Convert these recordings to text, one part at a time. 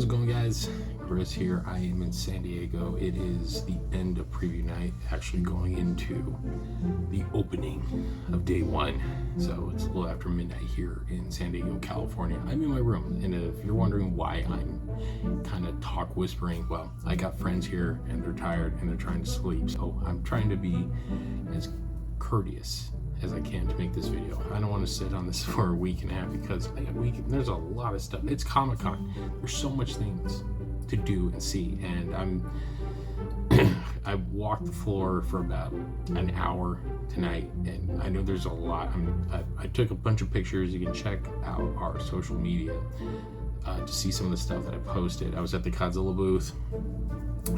it going, guys? Chris here. I am in San Diego. It is the end of preview night, actually going into the opening of day one. So it's a little after midnight here in San Diego, California. I'm in my room, and if you're wondering why I'm kind of talk whispering, well, I got friends here and they're tired and they're trying to sleep. So I'm trying to be as courteous as I can to make this video. I don't want to sit on this for a week and a half because there's a lot of stuff. It's Comic-Con. There's so much things to do and see, and I walked the floor for about an hour tonight, and I know there's a lot. I took a bunch of pictures. You can check out our social media to see some of the stuff that I posted. I was at the Godzilla booth.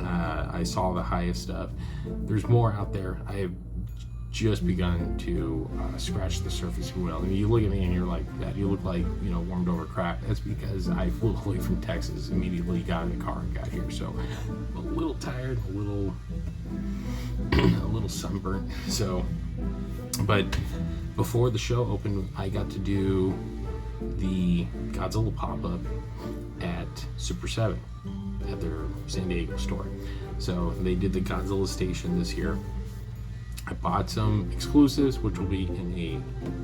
I saw the highest stuff. There's more out there. I have just begun to scratch the surface, if you will. And you look at me and you're like, "That you look like, you know, warmed over crap." That's because I flew away from Texas, immediately got in the car and got here. So a little tired, a little sunburnt. So, but before the show opened, I got to do the Godzilla Pop Up at Super 7 at their San Diego store. So they did the Godzilla station this year. I bought some exclusives, which will be in a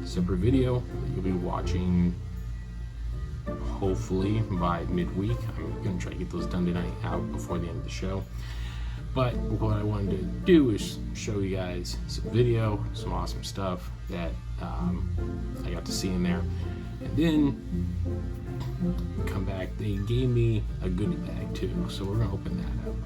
separate video that you'll be watching hopefully by midweek. I'm going to try to get those done tonight out before the end of the show. But what I wanted to do is show you guys some video, some awesome stuff that I got to see in there. And then come back. They gave me a goodie bag too, so we're going to open that up.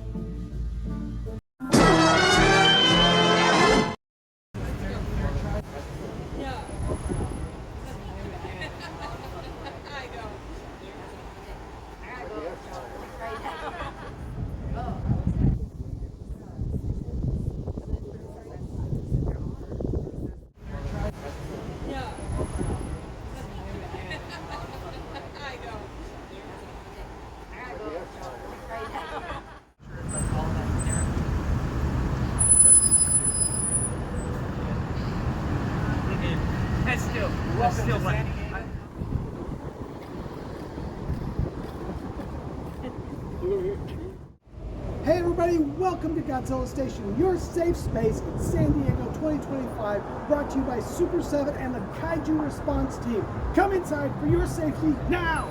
Hey everybody, welcome to Godzilla Station, your safe space in San Diego 2025, brought to you by Super 7 and the Kaiju Response Team. Come inside for your safety now!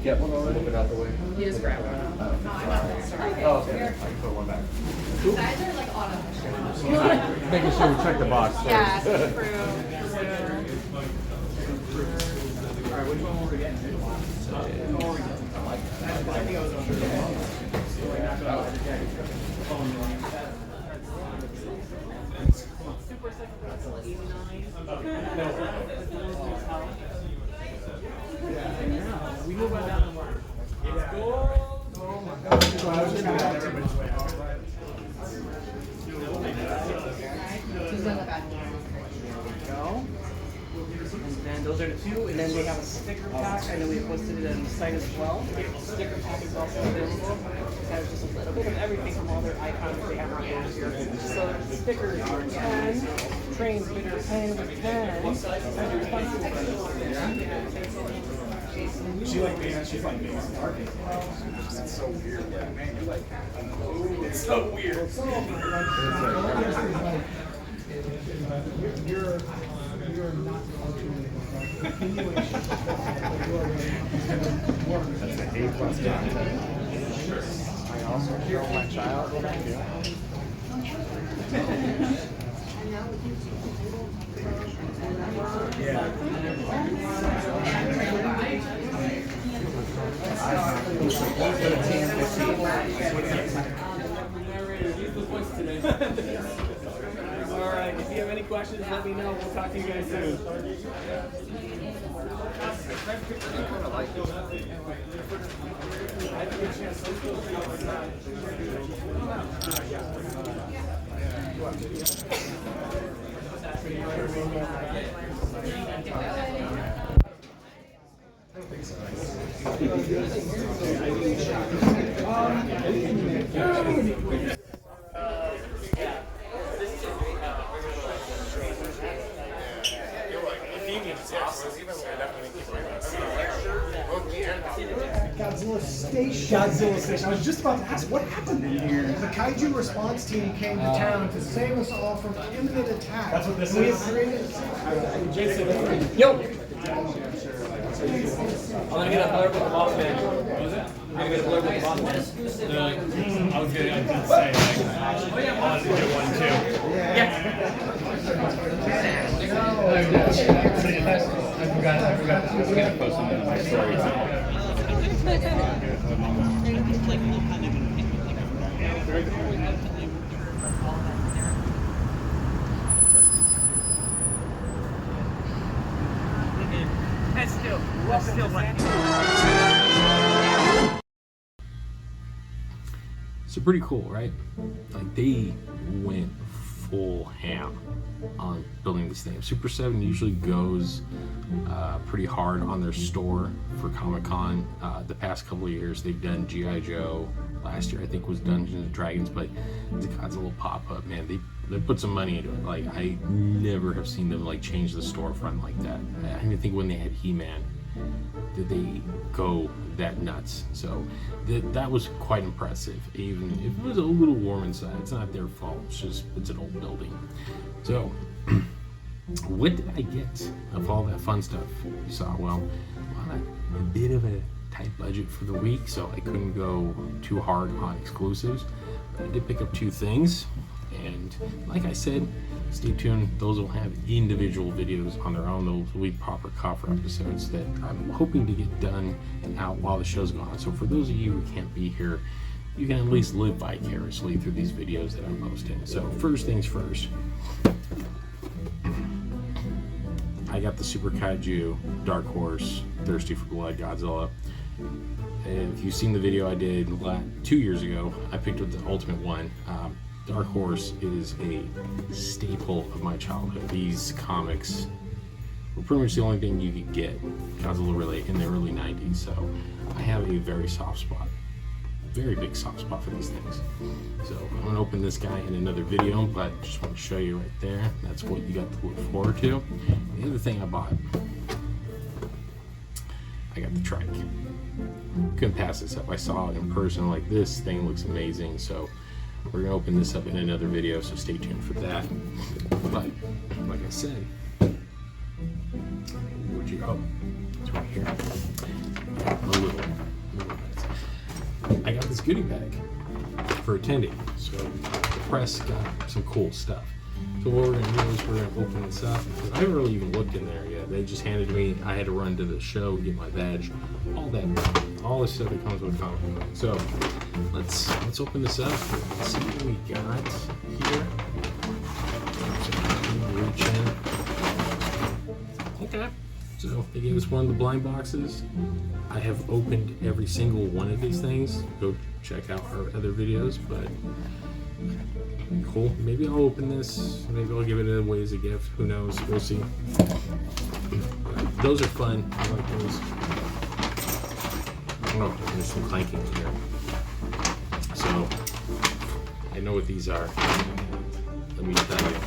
Get one already, but out the way. You just grab one. Oh, okay. I can put one back. Sides are like auto. Making sure we check the box first. Yeah, true. Alright, which one were we getting? Super second 89. We move on down the line. Oh my God. And then those are the two, and then we have a sticker pack, and then we posted it on the site as well. Sticker pack is also available. It has just a little bit of everything from all their icons they have on here. So stickers are 10, train bitter pen with 10, and responsible. She like being, she's like being started. It's so weird. Yeah, man, you're like, it's so weird. You're not functioning. That's an A+ content. I also show my child what I do. Yeah. Alright, if you have any questions, let me know. We'll talk to you guys soon. Godzilla Station. Godzilla Station. I was just about to ask, what happened here? The Kaiju response team came to town to save us all from imminent attack. That's what this is. Yo! I'm gonna get a blurb with the boss man. What was it? I'm gonna get a blurb with the boss man. I was gonna say, I wanted to do one too. I forgot. I was gonna post them in my story. So pretty cool, right? Like they went full ham on building this thing. Super 7 usually goes pretty hard on their store for Comic-Con. The past couple of years they've done G.I. Joe. Last year I think was Dungeons and Dragons, but the Godzilla Pop Up, man, they put some money into it. Like I never have seen them like change the storefront like that. I didn't think when they had He-Man did they go that nuts. So that was quite impressive. Even if it was a little warm inside, it's not their fault. It's an old building. So what did I get of all that fun stuff you saw? Well, a bit of a tight budget for the week, so I couldn't go too hard on exclusives. But I did pick up two things, and like I said, stay tuned. Those will have individual videos on their own. Those will be proper coffer episodes that I'm hoping to get done and out while the show's going on. So for those of you who can't be here, you can at least live vicariously through these videos that I'm posting. So first things first, I got the Super Kaiju Dark Horse Thirsty for Blood Godzilla. If you've seen the video I did 2 years ago, I picked up the Ultimate one. Dark Horse is a staple of my childhood. These comics were pretty much the only thing you could get Godzilla really in the early 90s, so I have a very soft spot, very big soft spot for these things. So I'm going to open this guy in another video, but just want to show you right there. That's what you got to look forward to. The other thing I bought, I got the trike. Couldn't pass this up. I saw it in person, like this thing looks amazing, so we're gonna open this up in another video, so stay tuned for that. But like I said, where'd you go? It's right here. A little bit. I got this goodie bag for attending, so the press got some cool stuff. So what we're gonna do is we're gonna open this up. I haven't really even looked in there yet. They just handed me. I had to run to the show, get my badge, all the stuff that comes with Comic-Con. So let's open this up. Let's see what we got here. Reach in. Okay. So they gave us one of the blind boxes. I have opened every single one of these things. Go check out our other videos, but cool. Maybe I'll open this. Maybe I'll give it away as a gift. Who knows? We'll see. Those are fun. I like those. Oh, there's some clanking in here. So I know what these are. Let me tell you.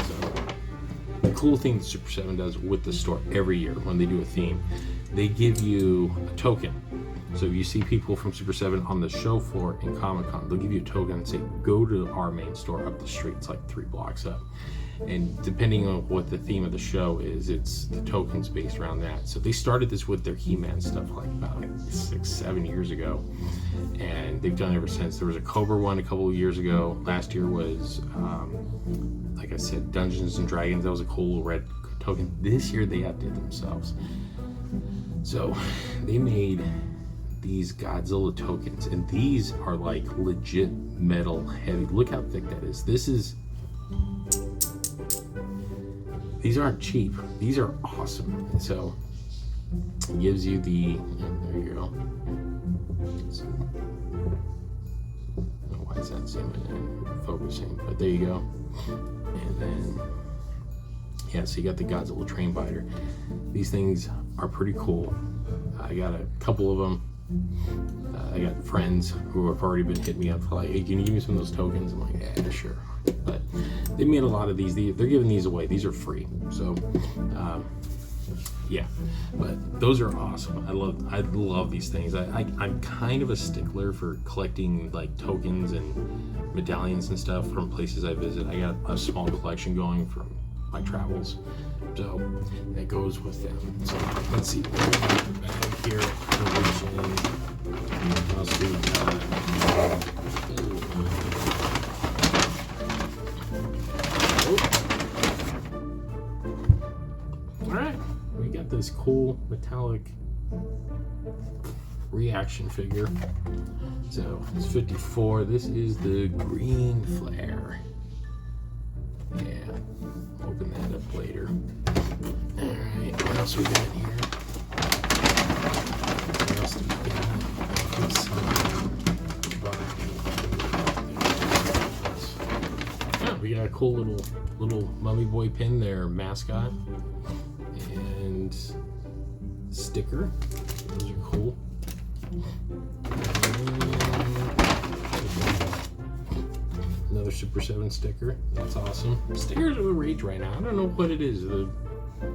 So the cool thing that Super 7 does with the store every year when they do a theme, they give you a token. So if you see people from Super 7 on the show floor in Comic-Con, they'll give you a token and say, go to our main store up the street. It's like 3 blocks up. And depending on what the theme of the show is, it's the tokens based around that. So they started this with their He-Man stuff about 6-7 years ago. And they've done it ever since. There was a Cobra one a couple of years ago. Last year was, like I said, Dungeons and Dragons. That was a cool little red token. This year they outdid themselves. So they made these Godzilla tokens, and these are like legit metal heavy. Look how thick that is. These aren't cheap. These are awesome. And so it gives you the, there you go. So, I don't know why it's not zooming in, focusing, but there you go. And then, yeah, so you got the Godzilla train biter. These things are pretty cool. I got a couple of them. I got friends who have already been hitting me up for like, hey, can you give me some of those tokens? I'm like, yeah, sure. But they made a lot of these. They're giving these away. These are free. So, yeah. But those are awesome. I love these things. I'm kind of a stickler for collecting like tokens and medallions and stuff from places I visit. I got a small collection going from my travels. So that goes with them. So let's see. Back here. I'll see. Alright. We got this cool metallic reaction figure. So it's 54. This is the green flare. Yeah. Open that up later. Alright, what else we got here? What else do we got? We got a cool little Mummy Boy pin there, mascot, and sticker. Those are cool. Another Super 7 sticker. That's awesome. Stickers are the rage right now. I don't know what it is. The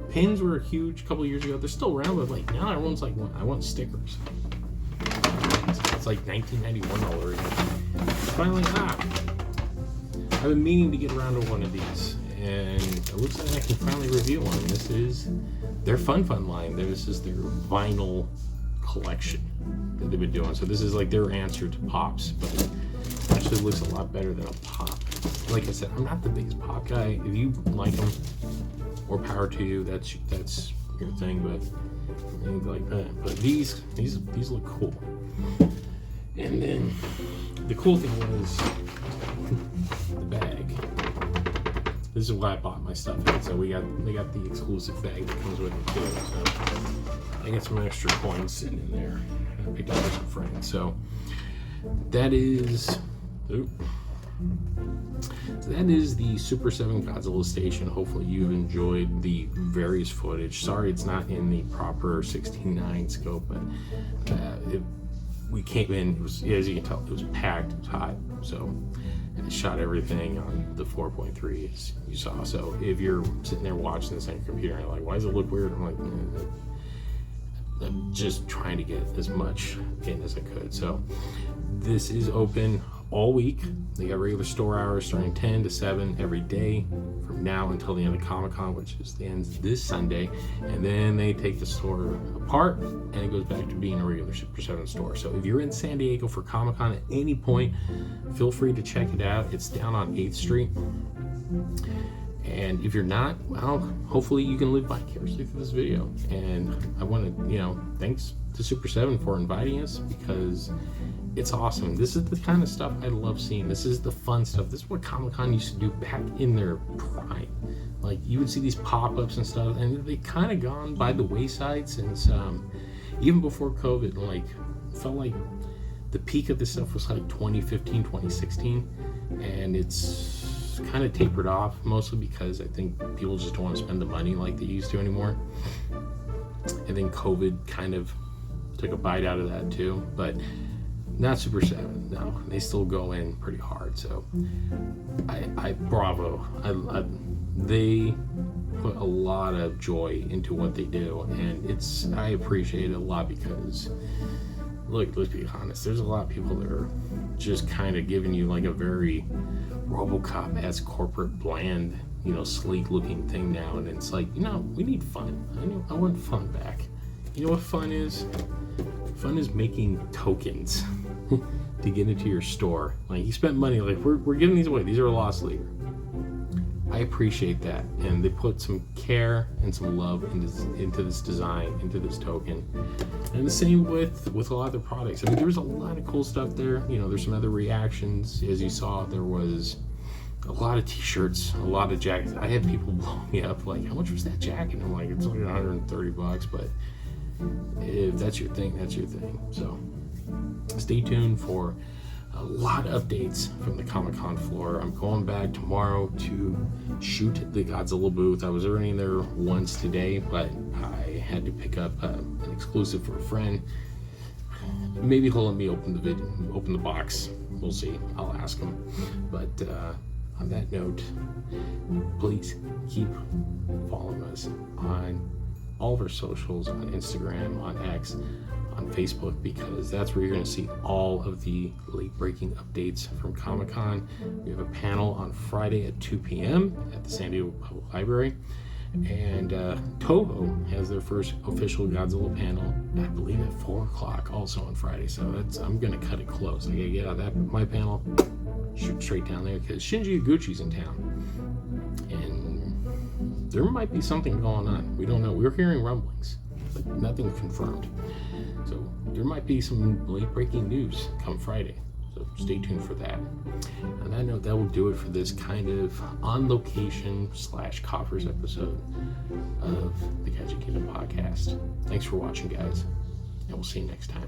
pins were huge a couple years ago. They're still around, but like now everyone's like, I want stickers. It's like $19.91 already. Finally, I've been meaning to get around to one of these, and it looks like I can finally reveal one. This is their Fun line. This is their vinyl collection that they've been doing. So this is like their answer to Pops, but it actually looks a lot better than a Pop. Like I said, I'm not the biggest Pop guy. If you like them, more power to you. That's your thing. But like that. But these look cool. And then the cool thing was the bag. This is why I bought my stuff in. So they got the exclusive bag that comes with it too. So I got some extra coins sitting in there. I picked up for some friends. So that is the Super 7 Godzilla station. Hopefully you've enjoyed the various footage. Sorry it's not in the proper 16:9 scope, but we came in, it was, as you can tell, it was packed, it was hot, so I shot everything on the 4.3 as you saw. So if you're sitting there watching this on your computer and you're like, why does it look weird? I'm like, I'm just trying to get as much in as I could. So this is open all week. They got regular store hours starting 10 to 7 every day from now until the end of Comic-Con, which ends this Sunday, and then they take the store apart and it goes back to being a regular Super 7 store. So if you're in San Diego for Comic-Con at any point, feel free to check it out. It's down on 8th Street. And if you're not, well, hopefully you can live vicariously through this video. And I want to, thanks to Super 7 for inviting us, because it's awesome. This is the kind of stuff I love seeing. This is the fun stuff. This is what Comic-Con used to do back in their prime. Like, you would see these pop-ups and stuff, and they kind of gone by the wayside since even before COVID. Like, felt like the peak of this stuff was like 2015, 2016, and it's kind of tapered off, mostly because I think people just don't want to spend the money like they used to anymore. And then COVID kind of took a bite out of that too, but not Super 7. No, they still go in pretty hard. So I bravo. They put a lot of joy into what they do, and I appreciate it a lot because, look, let's be honest, there's a lot of people that are just kind of giving you like a very RoboCop-esque corporate bland, sleek looking thing now, and it's like, we need fun. I want fun back. You know what fun is? Fun is making tokens to get into your store. Like, you spent money, like, we're giving these away. These are a lost leader. I appreciate that, and they put some care and some love into this design, into this token, and the same with a lot of the products. I mean, there was a lot of cool stuff there. There's some other reactions. As you saw, there was a lot of t-shirts, a lot of jackets. I had people blow me up like, how much was that jacket? And I'm like, it's like $130, but if that's your thing, that's your thing. So stay tuned for a lot of updates from the Comic-Con floor. I'm going back tomorrow to shoot the Godzilla booth. I was already in there once today, but I had to pick up an exclusive for a friend. Maybe he'll let me open the box. We'll see. I'll ask him. But on that note, please keep following us on all of our socials, on Instagram, on X, on Facebook, because that's where you're going to see all of the late-breaking updates from Comic-Con. We have a panel on Friday at 2 p.m. at the San Diego Public Library, and Toho has their first official Godzilla panel, I believe at 4 o'clock, also on Friday. So I'm going to cut it close. I got to get out of my panel, shoot straight down there, because Shinji Iguchi's in town, and there might be something going on. We don't know. We're hearing rumblings, but nothing confirmed. So there might be some late-breaking news come Friday. So stay tuned for that. On that note, that will do it for this kind of on-location / coffers episode of the Kaiju Kingdom podcast. Thanks for watching, guys, and we'll see you next time.